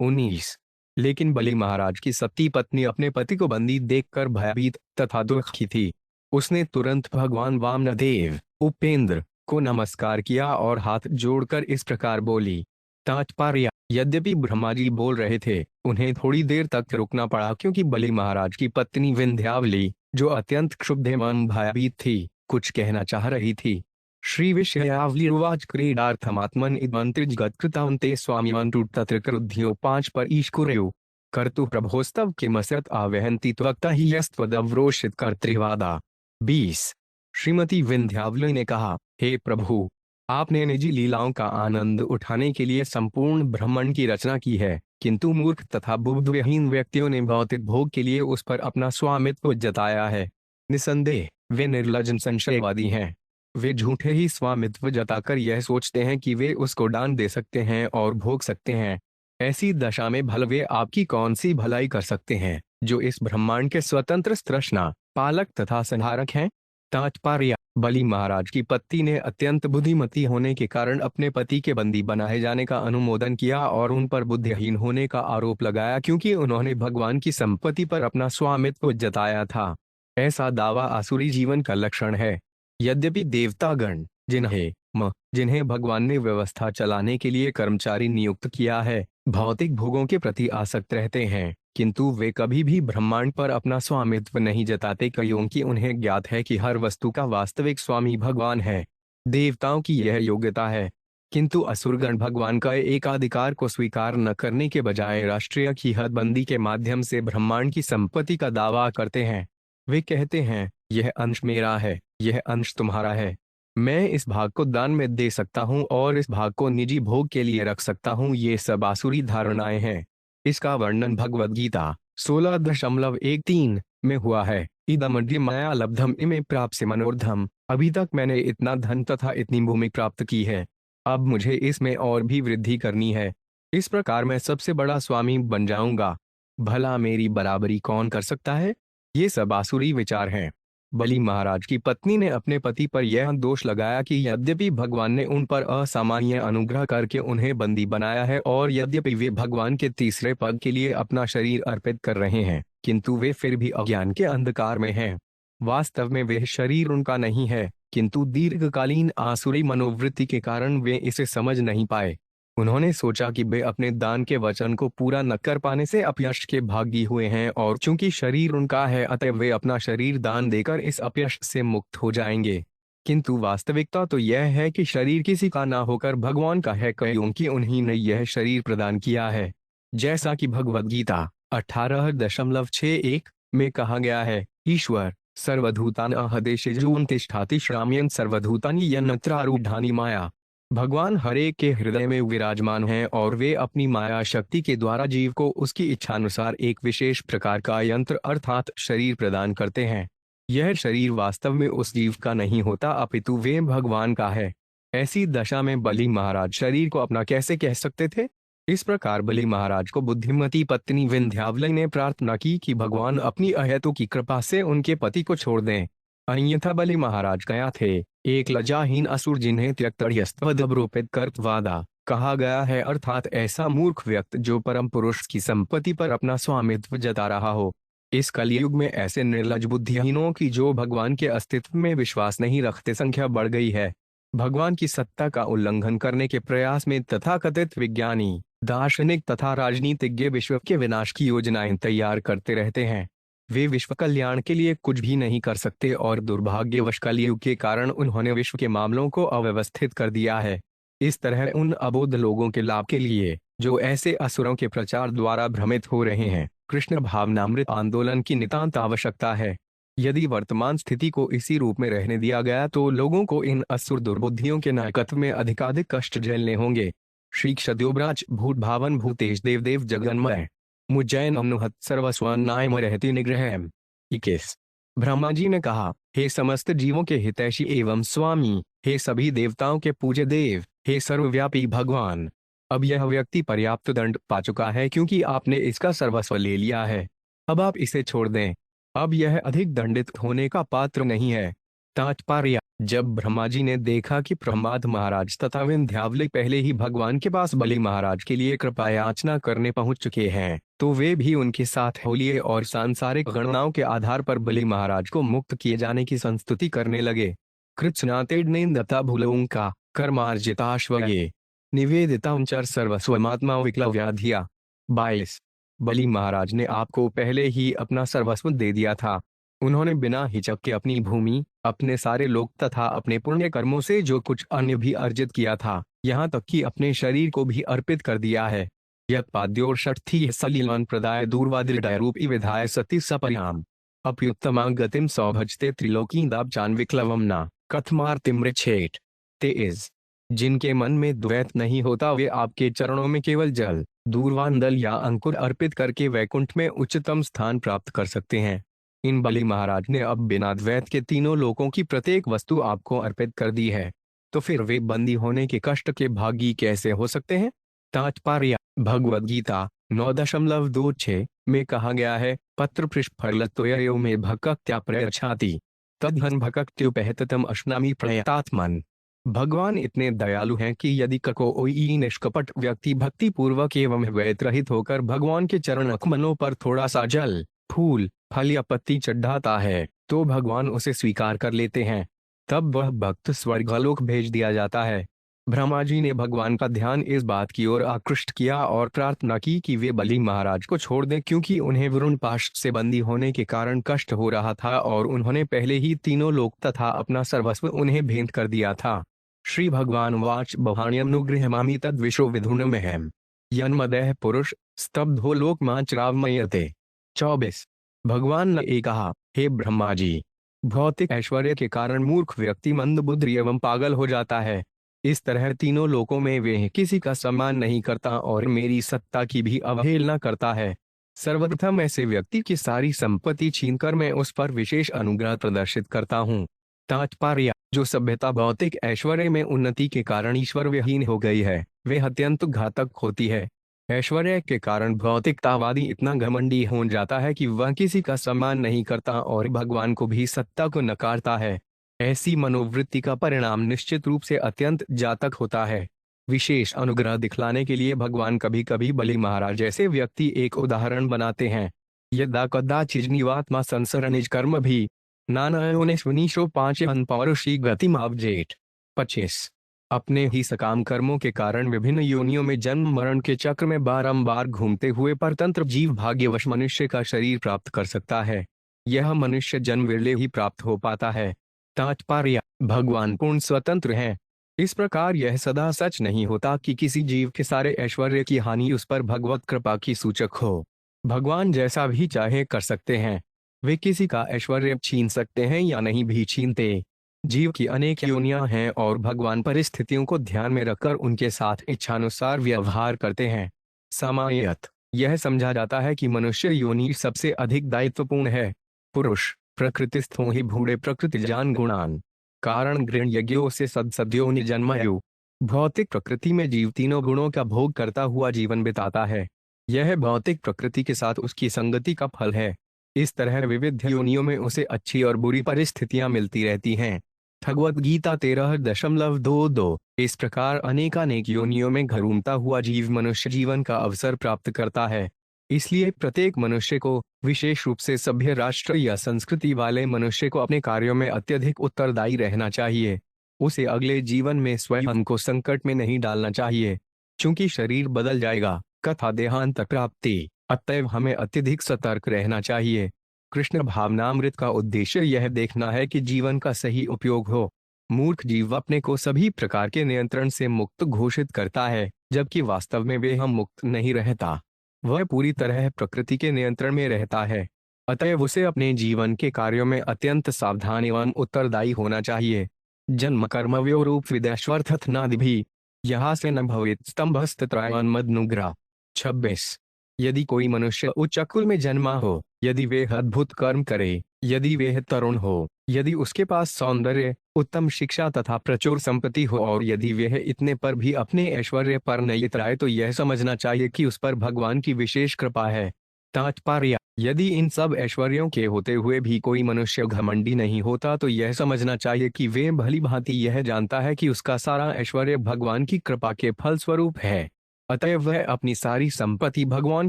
19। लेकिन बलि महाराज की सती पत्नी अपने पति को बंदी देखकर भयभीत तथा दुखी थी। उसने तुरंत भगवान वामनदेव उपेंद्र को नमस्कार किया और हाथ जोड़कर इस प्रकार बोली। तात्पर्य यद्यपि ब्रह्मा जी बोल रहे थे, उन्हें थोड़ी देर तक रुकना पड़ा, क्योंकि बलि महाराज की पत्नी विंध्यावली, जो अत्यंत क्षुब्ध एवं भयभीत थी, कुछ कहना चाह रही थी। श्री विषयावलीर्वाच क्रीडार्थमात्मन इदमंत्रिजगत्कृतान्ते स्वामिमंतु तत्र क्रुद्ध्यो 5 पर ईश्कुर्यो कर्तु प्रभोस्तव किमसत आवहन्ति त्वक्ता ही यस्त्वदवरोषित कर्तृवादा। 20। श्रीमती विंध्यावली ने कहा, हे प्रभु, आपने निजी लीलाओं का आनंद उठाने के लिए संपूर्ण ब्रह्मांड की रचना की है, किंतु मूर्ख तथा बुद्धिहीन व्यक्तियों ने भौतिक भोग के लिए उस पर अपना स्वामित्व जताया है। निसंदेह वे निर्लज्ज संशयवादी हैं। वे झूठे ही स्वामित्व जताकर यह सोचते हैं कि वे उसको दान दे सकते हैं और भोग सकते हैं। ऐसी दशा में भला वे आपकी कौन सी भलाई कर सकते हैं, जो इस ब्रह्मांड के स्वतंत्र स्रष्टा, पालक तथा संहारक हैं। तात्पर्य बलि महाराज की पत्नी ने अत्यंत बुद्धिमती होने के कारण अपने पति के बंदी बनाए जाने का अनुमोदन किया और उन पर बुद्धिहीन होने का आरोप लगाया, क्योंकि उन्होंने भगवान की संपत्ति पर अपना स्वामित्व जताया था। ऐसा दावा आसुरी जीवन का लक्षण है। यद्यपि देवतागण जिन्हें भगवान ने व्यवस्था चलाने के लिए कर्मचारी नियुक्त किया है, भौतिक भोगों के प्रति आसक्त रहते हैं, किंतु वे कभी भी ब्रह्मांड पर अपना स्वामित्व नहीं जताते, क्योंकि उन्हें ज्ञात है कि हर वस्तु का वास्तविक स्वामी भगवान है। देवताओं की यह योग्यता है, किंतु असुरगण भगवान का एकाधिकार को स्वीकार न करने के बजाय राष्ट्रीय की हदबंदी के माध्यम से ब्रह्मांड की संपत्ति का दावा करते हैं। वे कहते हैं, यह अंश मेरा है, यह अंश तुम्हारा है, मैं इस भाग को दान में दे सकता हूँ और इस भाग को निजी भोग के लिए रख सकता हूँ। ये सब आसुरी धारणाएं हैं। इसका वर्णन भगवद गीता 16:13 में हुआ है। इदमद्य मया लब्धम इमे प्राप्स्य मनोर्धम। अभी तक मैंने इतना धन तथा इतनी भूमि प्राप्त की है। अब मुझे इसमें और भी वृद्धि करनी है। इस प्रकार मैं सबसे बड़ा स्वामी बन जाऊंगा। भला मेरी बराबरी कौन कर सकता है? ये सब आसुरी विचार हैं। बलि महाराज की पत्नी ने अपने पति पर यह दोष लगाया कि यद्यपि भगवान ने उन पर असामान्य अनुग्रह करके उन्हें बंदी बनाया है और यद्यपि वे भगवान के तीसरे पद के लिए अपना शरीर अर्पित कर रहे हैं, किंतु वे फिर भी अज्ञान के अंधकार में हैं। वास्तव में वह शरीर उनका नहीं है, किंतु दीर्घकालीन आसुरी मनोवृत्ति के कारण वे इसे समझ नहीं पाए। उन्होंने सोचा कि वे अपने दान के वचन को पूरा न कर पाने से अपयश के भागी हुए हैं और चूंकि शरीर उनका है अतः वे अपना शरीर दान देकर इस अपयश से मुक्त हो जाएंगे। किंतु वास्तविकता तो यह है कि शरीर किसी का ना होकर भगवान का है, क्योंकि उन्हीं ने यह शरीर प्रदान किया है। जैसा कि भगवद गीता 18.61 में कहा गया है, ईश्वर सर्वभूतान अहदेशेजुन तिष्ठाति श्राम्यं सर्वभूतानि यन्त्रारूढ़ानि माया। भगवान हर एक के हृदय में विराजमान हैं और वे अपनी माया शक्ति के द्वारा जीव को उसकी इच्छानुसार एक विशेष प्रकार का यंत्र अर्थात शरीर प्रदान करते हैं। यह शरीर वास्तव में उस जीव का नहीं होता अपितु वे भगवान का है। ऐसी दशा में बलि महाराज शरीर को अपना कैसे कह सकते थे? इस प्रकार बलि महाराज को बुद्धिमती पत्नी विंध्यावली ने प्रार्थना की कि भगवान अपनी अहेतु की कृपा से उनके पति को छोड़ दें। अन्यथा बलि महाराज गया थे, एक लज्जाहीन असुर जिन्हें त्यक्तर्यस्त्वदवरोपित कर्तवादा कहा गया है, अर्थात ऐसा मूर्ख व्यक्ति जो परम पुरुष की संपत्ति पर अपना स्वामित्व जता रहा हो। इस कलयुग में ऐसे निर्लज बुद्धिहीनों की जो भगवान के अस्तित्व में विश्वास नहीं रखते संख्या बढ़ गई है। भगवान की सत्ता का उल्लंघन करने के प्रयास में तथाकथित विज्ञानी, दार्शनिक तथा राजनीतिज्ञ विश्व के विनाश की योजनाएं तैयार करते रहते हैं। वे विश्व कल्याण के लिए कुछ भी नहीं कर सकते और दुर्भाग्यवश कलयुग के कारण उन्होंने विश्व के मामलों को अव्यवस्थित कर दिया है। इस तरह उन अबोध लोगों के लाभ के लिए जो ऐसे असुरों के प्रचार द्वारा भ्रमित हो रहे हैं, कृष्ण भावनामृत आंदोलन की नितांत आवश्यकता है। यदि वर्तमान स्थिति को इसी रूप में रहने दिया गया तो लोगों को इन असुर दुर्बुद्धियों के नायकत्व में अधिकाधिक कष्ट झेलने होंगे। श्री क्षद्योब्राज भूत भावन भूतेश देवदेव जगन्मय मुज्जैन अनुहत सर्वस्वनायम रहती निग्रह 21। ब्रह्मा जी ने कहा, हे समस्त जीवों के हितैषी एवं स्वामी, हे सभी देवताओं के पूज्य देव, हे सर्वव्यापी भगवान, अब यह व्यक्ति पर्याप्त दंड पा चुका है क्योंकि आपने इसका सर्वस्व ले लिया है। अब आप इसे छोड़ दें। अब यह अधिक दंडित होने का पात्र नहीं है। तात्पर्य: जब ब्रह्मा जी ने देखा कि प्रह्लाद महाराज तथा विंध्यावली पहले ही भगवान के पास बलि महाराज के लिए कृपा याचना करने पहुंच चुके हैं, तो वे भी उनके साथ हो लिए और सांसारिक गणनाओं के आधार पर बलि महाराज को मुक्त किए जाने की संस्तुति करने लगे। कृत्स्नातेड्ने दत्ता भूलौंका कर्मार्जिताश्वये निवेदितांचर सर्वस्वमात्मा विक्लव्याधिया 22। बलि महाराज ने आपको पहले ही अपना सर्वस्व दे दिया था। उन्होंने बिना हिचक के अपनी भूमि, अपने सारे लोक तथा अपने पुण्य कर्मों से जो कुछ अन्य भी अर्जित किया था, यहाँ तक कि अपने शरीर को भी अर्पित कर दिया है। यत्पाद्योषठी सलीलान प्रदाय दूरवादिडय रूपी विधाय सती सपयाम अप्युत्तमा गतिम सौभजते त्रिलोकी दाब्जान विक्लवम न कथमार्तिमृच्छेट 23। जिनके मन में द्वैत नहीं होता वे आपके चरणों में केवल जल, दूरवान दल या अंकुर अर्पित करके वैकुंठ में उच्चतम स्थान प्राप्त कर सकते हैं। इन बलि महाराज ने अब बिना द्वैत के तीनों लोकों की प्रत्येक वस्तु आपको अर्पित कर दी है, तो फिर वे बंदी होने के कष्ट के भागी कैसे हो सकते हैं? तात्पर्य: भगवद गीता 9.26 में कहा गया है, पत्र पृष्ठ फलत्वयो में भक्त्या प्रयच्छाति तद्धन भक्त्युपहततम अश्नामि प्रयतात्मन। भगवान इतने दयालु हैं कि यदि कोई निष्कपट व्यक्ति भक्ति पूर्वक एवं व्यत रहित होकर भगवान के चरण कमलों पर थोड़ा सा जल, फूल, फल या पत्ती चढ़ाता है तो भगवान उसे स्वीकार कर लेते हैं। तब वह भक्त स्वर्गलोक भेज दिया जाता है। ब्रह्मा जी ने भगवान का ध्यान इस बात की ओर आकृष्ट किया और प्रार्थना की कि वे बलि महाराज को छोड़ दें, क्योंकि उन्हें वरुण पाश से बंदी होने के कारण कष्ट हो रहा था और उन्होंने पहले ही तीनों लोक तथा अपना सर्वस्व उन्हें भेंट कर दिया था। श्री भगवान वाच बहाण्यनुगृहमामि तद विश्व विधुनमहम यन्मदह पुरुष स्तब्धो लोकमाचरावमयते 24। भगवान ने कहा, हे ब्रह्मा जी, भौतिक ऐश्वर्य के कारण मूर्ख व्यक्ति मंदबुद्धि एवं पागल हो जाता है। इस तरह तीनों लोकों में वे किसी का सम्मान नहीं करता और मेरी सत्ता की भी अवहेलना करता है। सर्वप्रथम ऐसे व्यक्ति की सारी संपत्ति छीनकर मैं उस पर विशेष अनुग्रह प्रदर्शित करता हूँ। तात्पर्य, जो सभ्यता भौतिक ऐश्वर्य में उन्नति के कारण ईश्वर विहीन हो गई है, वे अत्यंत घातक होती है। ऐश्वर्य के कारण भौतिकतावादी इतना घमंडी हो जाता है कि वह किसी का सम्मान नहीं करता और भगवान को भी सत्ता को नकारता है। ऐसी मनोवृत्ति का परिणाम निश्चित रूप से अत्यंत जातक होता है। विशेष अनुग्रह दिखलाने के लिए भगवान कभी कभी बलि महाराज जैसे व्यक्ति एक उदाहरण बनाते हैं। यदा कदाचित् जीवात्मा संसरणिज कर्म भी नानायोने स्वनीशो पांच पौरुषी गतिमावजेट। 25। अपने ही सकाम कर्मों के कारण विभिन्न योनियों में जन्म मरण के चक्र में बारंबार घूमते हुए परतंत्र जीव भाग्यवश मनुष्य का शरीर प्राप्त कर सकता है। यह मनुष्य जन्म विरले ही प्राप्त हो पाता है। तात्पर्य, भगवान पूर्ण स्वतंत्र हैं। इस प्रकार यह सदा सच नहीं होता कि किसी जीव के सारे ऐश्वर्य की हानि उस पर भगवत कृपा की सूचक हो। भगवान जैसा भी चाहे कर सकते हैं। वे किसी का ऐश्वर्य छीन सकते हैं या नहीं भी छीनते। जीव की अनेक योनियां हैं और भगवान परिस्थितियों को ध्यान में रखकर उनके साथ इच्छानुसार व्यवहार करते हैं। सामान्यतः यह समझा जाता है कि मनुष्य योनि सबसे अधिक दायित्वपूर्ण है। पुरुष प्रकृतिस्थो ही भूणे प्रकृति जान गुणान कारण गृण यज्ञों से सदसद्यो निजन्मयु। भौतिक प्रकृति में जीव तीनों गुणों का भोग करता हुआ जीवन बिताता है। यह भौतिक प्रकृति के साथ उसकी संगति का फल है। इस तरह विविध योनियों में उसे अच्छी और बुरी परिस्थितियां मिलती रहती हैं। भगवद गीता 13.22। इस प्रकार अनेकानेक योनियों में घूमता हुआ जीव मनुष्य जीवन का अवसर प्राप्त करता है। इसलिए प्रत्येक मनुष्य को, विशेष रूप से सभ्य राष्ट्र या संस्कृति वाले मनुष्य को, अपने कार्यों में अत्यधिक उत्तरदायी रहना चाहिए। उसे अगले जीवन में स्वयं को संकट में नहीं डालना चाहिए। चूंकि शरीर बदल जाएगा, कथा देहांत प्राप्ति, अतएव हमें अत्यधिक सतर्क रहना चाहिए। कृष्ण भावनामृत का उद्देश्य यह देखना है कि जीवन का सही उपयोग हो। मूर्ख जीव अपने को सभी प्रकार के नियंत्रण से मुक्त घोषित करता है, जबकि वास्तव में वह मुक्त नहीं रहता। वह पूरी तरह प्रकृति के नियंत्रण में रहता है। अतएव उसे अपने जीवन के कार्यों में अत्यंत सावधान एवं उत्तरदायी होना चाहिए। जन्म कर्मव्यो रूप विदेश्वर्थनादि भी यहाँ से न भवेत् स्तंभस्तत्रायन्मदनुग्रह। 26। यदि कोई मनुष्य उच्च कुल में जन्मा हो, यदि वे अद्भुत कर्म करे, यदि वे तरुण हो, यदि उसके पास सौंदर्य, उत्तम शिक्षा तथा प्रचुर संपत्ति हो और यदि वह इतने पर भी अपने ऐश्वर्य पर न इतराए, तो यह समझना चाहिए कि उस पर भगवान की विशेष कृपा है। तात्पर्य, यदि इन सब ऐश्वर्यों के होते हुए भी कोई मनुष्य घमंडी नहीं होता, तो यह समझना चाहिए कि वे भली भांति यह जानता है कि उसका सारा ऐश्वर्य भगवान की कृपा के फल स्वरूप है। अतएव वह अपनी सारी संपत्ति भगवान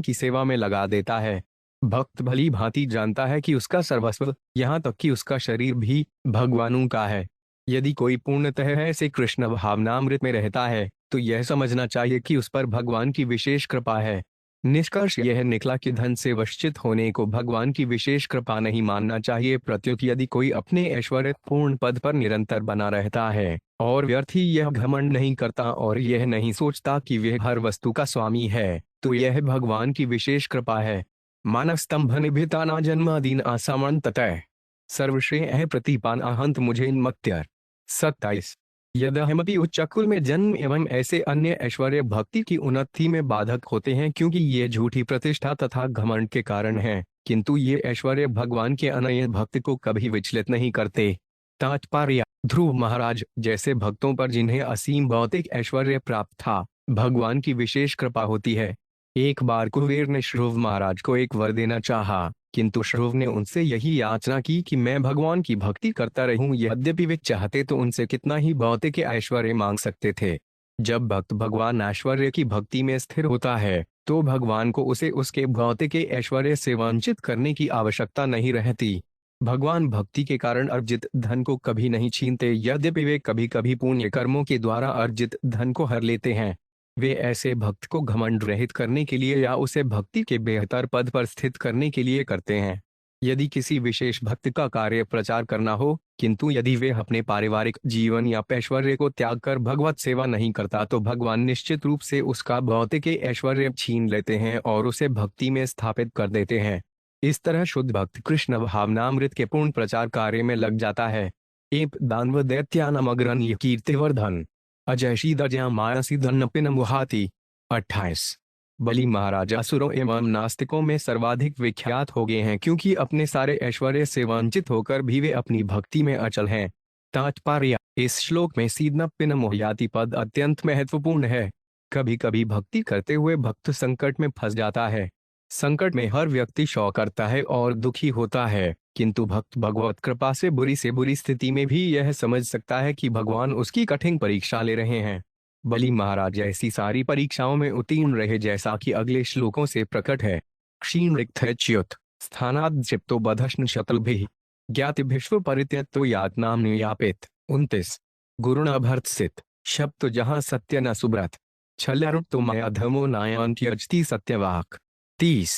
की सेवा में लगा देता है। भक्त भली भांति जानता है कि उसका सर्वस्व, यहाँ तक कि उसका शरीर भी, भगवानों का है। यदि कोई पूर्णतः ऐसे कृष्ण भावनामृत में रहता है, तो यह समझना चाहिए कि उस पर भगवान की विशेष कृपा है। निष्कर्ष यह निकला कि धन से वंचित होने को भगवान की विशेष कृपा नहीं मानना चाहिए, प्रत्युत यदि कोई अपने ऐश्वर्य पूर्ण पद पर निरंतर बना रहता है और व्यर्थ ही यह घमंड नहीं करता और यह नहीं सोचता कि वह हर वस्तु का स्वामी है, तो यह भगवान की विशेष कृपा है। मानव स्तंभ निभिताना जन्मादीन आसामन ततः सर्वश्रेय प्रतिपान अहंत मुझे मत्यर। 27। यदहमपि उच्च कुल में जन्म एवं ऐसे अन्य ऐश्वर्य भक्ति की उन्नति में बाधक होते हैं, क्योंकि ये झूठी प्रतिष्ठा तथा घमंड के कारण हैं, किंतु ये ऐश्वर्य भगवान के अनन्य भक्त को कभी विचलित नहीं करते। तात्पर्य, ध्रुव महाराज जैसे भक्तों पर जिन्हें असीम भौतिक ऐश्वर्य प्राप्त था, भगवान की विशेष कृपा होती है। एक बार कुबेर ने श्रुव महाराज को एक वर देना चाहा, किंतु श्रुव ने उनसे यही याचना की कि मैं भगवान की भक्ति करता रहूं। यद्यपि वे चाहते तो उनसे कितना ही भौतिक ऐश्वर्य मांग सकते थे। जब भक्त भगवान ऐश्वर्य की भक्ति में स्थिर होता है, तो भगवान को उसे उसके भौतिक ऐश्वर्य से वंचित करने की आवश्यकता नहीं रहती। भगवान भक्ति के कारण अर्जित धन को कभी नहीं छीनते, यद्यपि वे कभी कभी पुण्य कर्मों के द्वारा अर्जित धन को हर लेते हैं। वे ऐसे भक्त को घमंड रहित करने के लिए या उसे भक्ति के बेहतर पद पर स्थित करने के लिए करते हैं। यदि किसी विशेष भक्त का कार्य प्रचार करना हो, किंतु यदि वे अपने पारिवारिक जीवन या ऐश्वर्य को त्याग कर भगवत सेवा नहीं करता, तो भगवान निश्चित रूप से उसका भौतिक ऐश्वर्य छीन लेते हैं और उसे भक्ति में स्थापित कर देते हैं। इस तरह शुद्ध भक्त कृष्ण भावनामृत के पूर्ण प्रचार कार्य में लग जाता है। एप दानव दैत्यानमग्रन कीर्तिवर्धन अजयशी दजया मानसी धन्नपिन मुहाती। 28। बलि महाराज असुरों एवं नास्तिकों में सर्वाधिक विख्यात हो गए हैं, क्योंकि अपने सारे ऐश्वर्य से वंचित होकर भी वे अपनी भक्ति में अचल हैं। तात्पर्य: इस श्लोक में सीदनप्पिन मोहयाति पद अत्यंत महत्वपूर्ण है। कभी कभी भक्ति करते हुए भक्त संकट में फंस जाता है। संकट में हर व्यक्ति शोक करता है और दुखी होता है, किंतु भक्त भगवत कृपा से बुरी स्थिति में भी यह समझ सकता है कि भगवान उसकी कठिन परीक्षा ले रहे हैं। बलि महाराज ऐसी सारी परीक्षाओं में उत्तीर्ण रहे, जैसा कि अगले श्लोकों से प्रकट है। क्षीण रिक्थच्युत स्थानाद जिप्तो बधश्न शतलभिः ज्ञाति विश्व परित्यक्तो यातनाम नियापित। 29 गुरुणा भर्त्सित शब्द जहां सत्य न सुब्रत छल तो माया धमो नायान त्यजती सत्यवाक। 30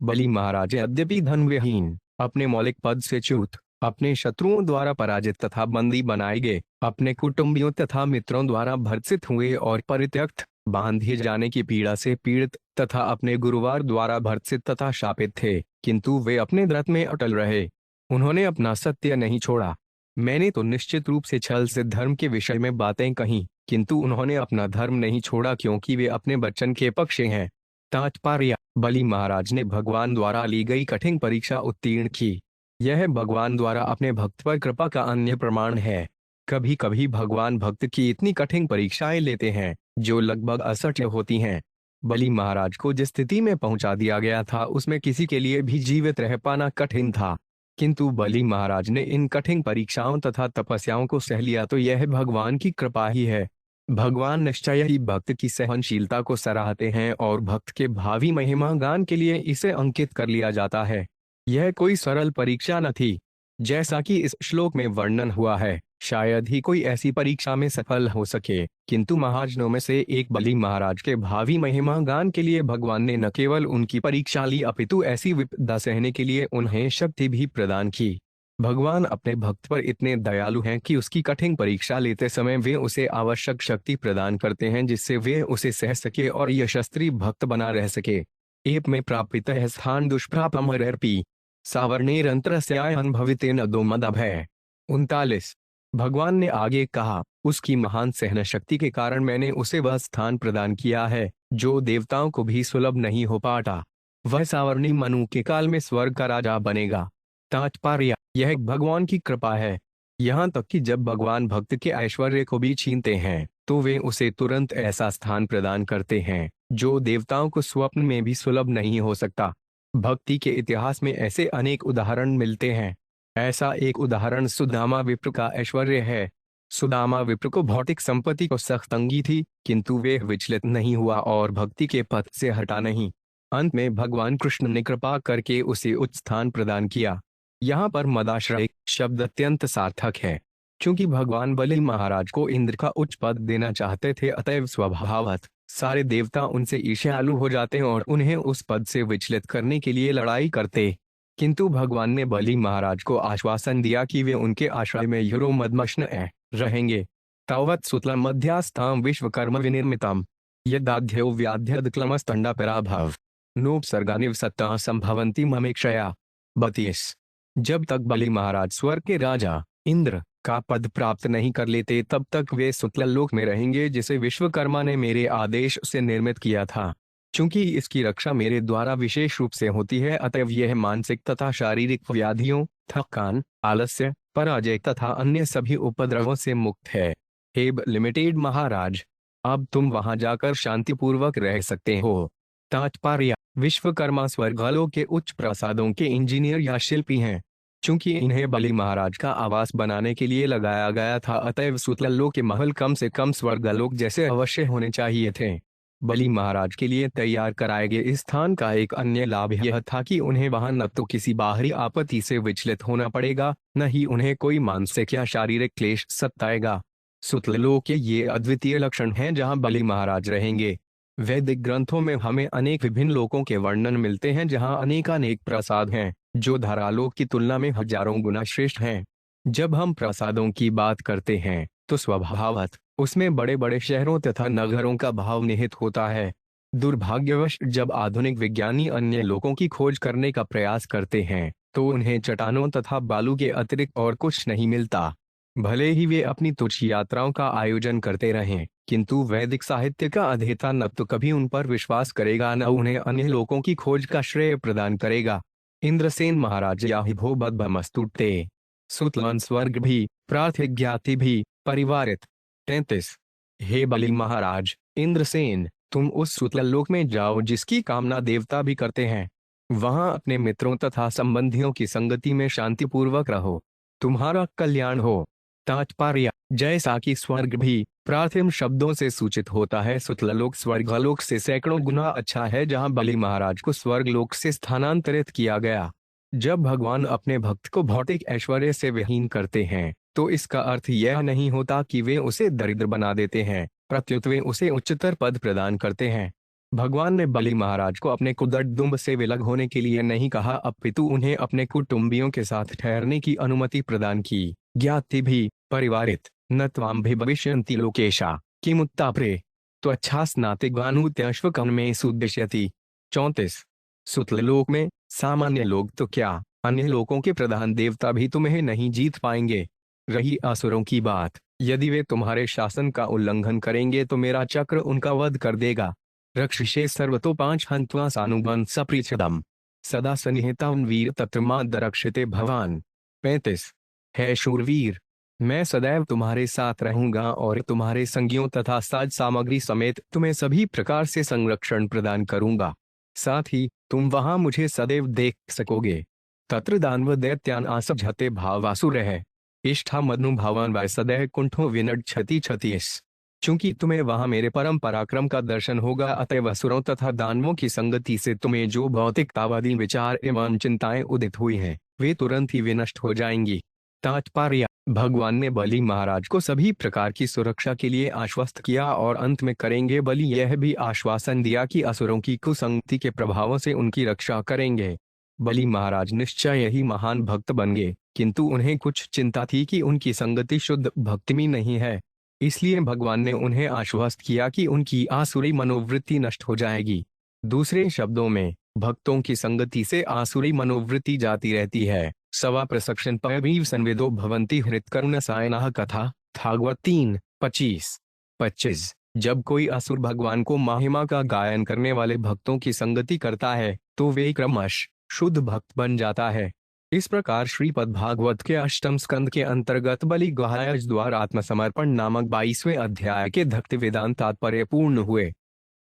बलि महाराज यद्यपि धन विहीन, अपने मौलिक पद से च्युत, अपने शत्रुओं द्वारा पराजित तथा बंदी बनाए गए, अपने कुटुंबियों तथा मित्रों द्वारा भर्त्सित हुए और परित्यक्त बांधे जाने की पीड़ा से पीड़ित तथा अपने गुरुवार द्वारा भर्त्सित तथा शापित थे, किंतु वे अपने व्रत में अटल रहे। उन्होंने अपना सत्य नहीं छोड़ा। मैंने तो निश्चित रूप से छल से धर्म के विषय में बातें कही, किंतु उन्होंने अपना धर्म नहीं छोड़ा, क्योंकि वे अपने वचन के पक्ष हैं। तात्पर्य: बलि महाराज ने भगवान द्वारा ली गई कठिन परीक्षा उत्तीर्ण की। यह भगवान द्वारा अपने भक्त पर कृपा का अन्य प्रमाण है। कभी कभी भगवान भक्त की इतनी कठिन परीक्षाएं लेते हैं जो लगभग असह्य होती हैं। बलि महाराज को जिस स्थिति में पहुंचा दिया गया था उसमें किसी के लिए भी जीवित रह पाना कठिन था, किंतु बलि महाराज ने इन कठिन परीक्षाओं तथा तपस्याओं को सह लिया, तो यह भगवान की कृपा ही है। भगवान निश्चय ही भक्त की सहनशीलता को सराहते हैं और भक्त के भावी महिमा गान के लिए इसे अंकित कर लिया जाता है। यह कोई सरल परीक्षा न थी, जैसा कि इस श्लोक में वर्णन हुआ है। शायद ही कोई ऐसी परीक्षा में सफल हो सके, किंतु महाजनों में से एक बलि महाराज के भावी महिमा गान के लिए भगवान ने न केवल उनकी परीक्षा ली, अपितु ऐसी विपदा सहने के लिए उन्हें शक्ति भी प्रदान की। भगवान अपने भक्त पर इतने दयालु हैं कि उसकी कठिन परीक्षा लेते समय वे उसे आवश्यक शक्ति प्रदान करते हैं, जिससे वे उसे सह सके और यशस्वी भक्त बना रह सके। एप में प्रापित है स्थान दुष्प्रापमरर्पी सावर्णेरंतरस्यायन भवितेन अधोमदभय। 39 भगवान ने आगे कहा, उसकी महान सहन शक्ति के कारण मैंने उसे वह स्थान प्रदान किया है जो देवताओं को भी सुलभ नहीं हो पाता। वह सावर्णी मनु के काल में स्वर्ग का राजा बनेगा। तात्पर्य: यह भगवान की कृपा है। यहाँ तक कि जब भगवान भक्त के ऐश्वर्य को भी छीनते हैं तो वे उसे तुरंत ऐसा स्थान प्रदान करते हैं जो देवताओं को स्वप्न में भी सुलभ नहीं हो सकता। भक्ति के इतिहास में ऐसे अनेक उदाहरण मिलते हैं। ऐसा एक उदाहरण सुदामा विप्र का ऐश्वर्य है। सुदामा विप्र को भौतिक संपत्ति को सख्त तंगी थी, किंतु वे विचलित नहीं हुआ और भक्ति के पथ से हटा नहीं। अंत में भगवान कृष्ण ने कृपा करके उसे उच्च स्थान प्रदान किया। यहाँ पर मदाश्रय शब्द अत्यंत सार्थक है, क्योंकि भगवान बलि महाराज को इंद्र का उच्च पद देना चाहते थे, अतएव स्वभावतः सारे देवता उनसे ईर्ष्यालु हो जाते और उन्हें उस पद से विचलित करने के लिए लड़ाई करते। किंतु भगवान ने बलि महाराज को आश्वासन दिया कि वे उनके आश्रय में युरो मदमश्न रहेंगे। तावत् सुतलम मध्यास्थाम विश्वकर्म विनिर्मितम यदाध्यो व्याध्यदक्लमस्तंडापराभव नोपसर्गानिवसत्ता संभवन्ति ममेक्षया। 32 जब तक बलि महाराज स्वर्ग के राजा इंद्र का पद प्राप्त नहीं कर लेते तब तक वे सुतल लोक में रहेंगे, जिसे विश्वकर्मा ने मेरे आदेश से निर्मित किया था। चूंकि इसकी रक्षा मेरे द्वारा विशेष रूप से होती है, अतएव यह मानसिक तथा शारीरिक व्याधियों, थकान, आलस्य, पराजय तथा अन्य सभी उपद्रवों से मुक्त है। हे लिमिटेड महाराज, अब तुम वहां जाकर शांतिपूर्वक रह सकते हो। तात्पर्य: विश्वकर्मा स्वर्गलोक के उच्च प्रासादों के इंजीनियर या शिल्पी हैं। चूंकि इन्हें बलि महाराज का आवास बनाने के लिए लगाया गया था, अतएव सुतलोक के महल कम से कम स्वर्गलोक जैसे अवश्य होने चाहिए थे। बलि महाराज के लिए तैयार कराए गए इस स्थान का एक अन्य लाभ यह था कि उन्हें वहां न तो किसी बाहरी आपत्ति से विचलित होना पड़ेगा, न ही उन्हें कोई मानसिक या शारीरिक क्लेश सताएगा। सुतलोक के ये अद्वितीय लक्षण हैं जहां बलि महाराज रहेंगे। वैदिक ग्रंथों में हमें अनेक विभिन्न लोकों के वर्णन मिलते हैं जहां अनेकानेक प्रासाद हैं जो धरालोक की तुलना में हजारों गुना श्रेष्ठ हैं। जब हम प्रासादों की बात करते हैं तो स्वभावतः उसमें बड़े बड़े शहरों तथा नगरों का भाव निहित होता है। दुर्भाग्यवश जब आधुनिक विज्ञानी अन्य लोकों की खोज करने का प्रयास करते हैं तो उन्हें चट्टानों तथा बालू के अतिरिक्त और कुछ नहीं मिलता। भले ही वे अपनी तुच्छ यात्राओं का आयोजन करते रहें, किंतु वैदिक साहित्य का अध्येता न तो कभी उन पर विश्वास करेगा, न उन्हें अन्य लोकों की खोज का श्रेय प्रदान करेगा। इंद्रसेन महाराज याहि भो बदभमस्तुते सुतलन स्वर्ग भी प्रार्थिक ज्ञाति भी परिवारित। 33। हे बलि महाराज इंद्रसेन, तुम उस सुतल लोक में जाओ जिसकी कामना देवता भी करते हैं। वहां अपने मित्रों तथा संबंधियों की संगति में शांतिपूर्वक रहो, तुम्हारा कल्याण हो। तात्पर्य, जैसा कि स्वर्ग भी प्राथमिक शब्दों से सूचित होता है, सुतलोक स्वर्गलोक से सैकड़ों गुना अच्छा है, जहां बलि महाराज को स्वर्गलोक से स्थानांतरित किया गया। जब भगवान अपने भक्त को भौतिक ऐश्वर्य से विहीन करते हैं तो इसका अर्थ यह नहीं होता कि वे उसे दरिद्र बना देते हैं, प्रत्युत वे उसे उच्चतर पद प्रदान करते हैं। भगवान ने बलि महाराज को अपने कुदर्दुम्ब से विलग होने के लिए नहीं कहा, अपितु उन्हें अपने कुटुंबियों के साथ ठहरने की अनुमति प्रदान की। ज्ञाति भी परिवारित। न त्वाम भी भविष्यन्ति लोकेशा किमुत्ताप्रे त्वच्छा स्नातिग्वानुत्यश्वकं में सुद्दिश्यति। 34। सुतलोक में सामान्य लोग तो क्या, अन्य लोकों के प्रधान देवता भी तुम्हें नहीं जीत पाएंगे। रही असुरों की बात, यदि वे तुम्हारे शासन का उल्लंघन करेंगे तो मेरा चक्र उनका वध कर देगा। रक्षिषे सर्वतो 5 हन्त्वा सानुबन सप्रीच्छदम सदा सनिहितं वीर तत्र माद्रक्षते भवान। 35। है शूरवीर, मैं सदैव तुम्हारे साथ रहूंगा और तुम्हारे संगियों तथा साज सामग्री समेत तुम्हें सभी प्रकार से संरक्षण प्रदान करूंगा। साथ ही तुम वहां मुझे सदैव देख सकोगे। तत्र दानव दैत्यान आसभ्यते भावासुर है इष्ठा मदनुभावान वै सदैव कुंठो विनड क्षति क्षतिस। चूंकि तुम्हें वहां मेरे परम पराक्रम का दर्शन होगा, अतएव असुरों तथा दानवों की संगति से तुम्हें जो भौतिकतावादी विचार एवं चिंताएं उदित हुई हैं वे तुरंत ही विनष्ट हो जाएंगी। तात्पर्य, भगवान ने बलि महाराज को सभी प्रकार की सुरक्षा के लिए आश्वस्त किया और अंत में करेंगे बलि यह भी आश्वासन दिया कि असुरों की कुसंगति के प्रभावों से उनकी रक्षा करेंगे। बलि महाराज निश्चय ही महान भक्त बन गए, किंतु उन्हें कुछ चिंता थी कि उनकी संगति शुद्ध भक्ति में नहीं है। इसलिए भगवान ने उन्हें आश्वस्त किया कि उनकी आसुरी मनोवृत्ति नष्ट हो जाएगी। दूसरे शब्दों में, भक्तों की संगति से आसुरी मनोवृत्ति जाती रहती है। सवा प्रसक्षण पयवीव संवेदो भवंती हृत्करुण सायनाह कथा भागवत 3:25। जब कोई असुर भगवान को महिमा का गायन करने वाले भक्तों की संगति करता है तो वे क्रमश शुद्ध भक्त बन जाता है। इस प्रकार श्रीपद भागवत के 8वें स्कंद के अंतर्गत बलि गुहायज द्वारा आत्मसमर्पण नामक 22वें अध्याय के भक्ति वेदांत तात्पर्य पूर्ण हुए।